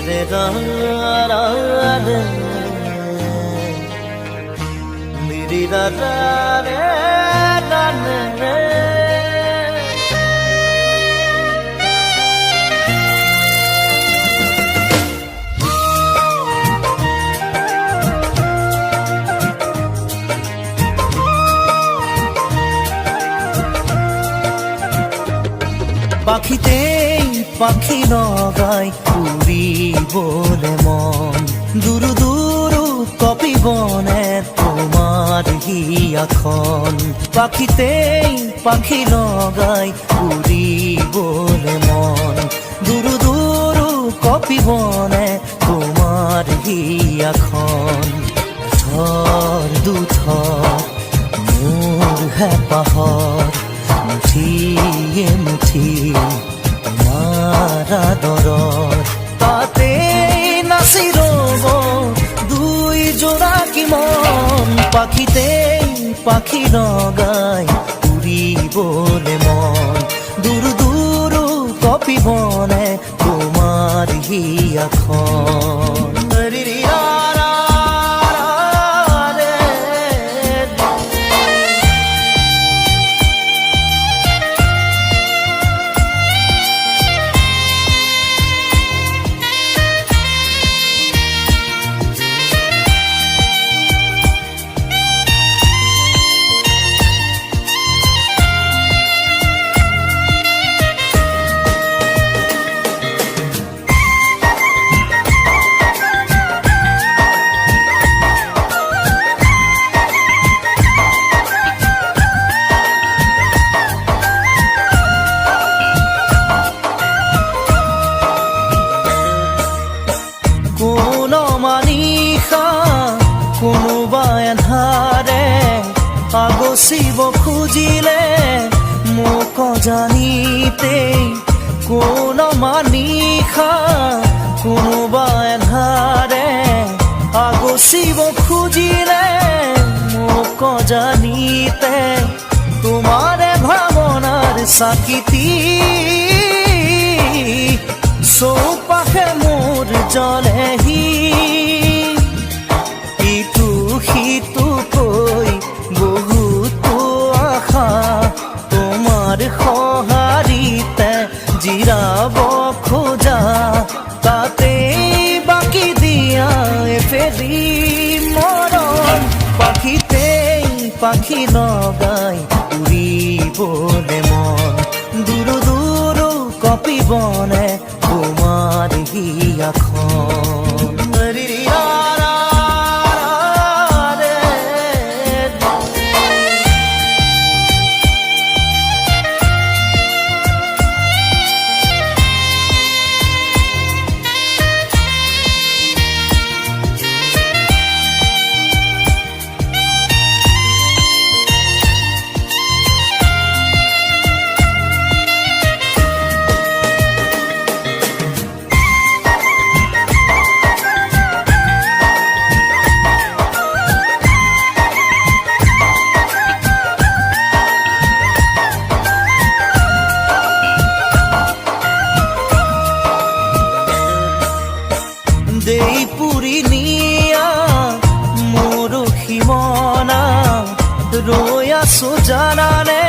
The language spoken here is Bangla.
রে রা রা রে মিরি রা রা রে রা রে পাখিতেই পাখি নগাই উড়িবলে মন দুরু দুরু কপিবনে তোমার হিয়াখন পাখিতেই পাখি নগাই উড়িবলে মন দুরু দুরু কপিবনে তোমার হিয়াখন থর দুথর মোর হেপাহর মুঠিয়ে মুঠি তোমার আদৰৰ তাতে নাচি ৰব দুই জোড়া কি মন পাখিতেই পাখি নগাই উড়িবলে মন দুরু দুরু কপিবনে তোমার হিয়াখন কোনোবাই আন্ধাৰে আগচিব খুজিলে মোক জানিতেই কোন মানিষা কোনোবাই আন্ধাৰে আগচিব খুজিলে মোক জানিতে তোমাৰে ভাৱনাৰ চাকিতি চৌপাশে মোৰ জ্বলেহি সিটোকৈ বহুতো আশা তোমাৰ সঁহাৰিতে জিৰাব খোজা তাতে বাকি দিয়া এফেৰি মৰম পাখিতেই পাখি নগাই উড়িবলে মন দুরু দুরু কপিবনে তোমার হিয়াখন দেই পুরি নিয়া মোর খিমনা রৈ আছো জানানে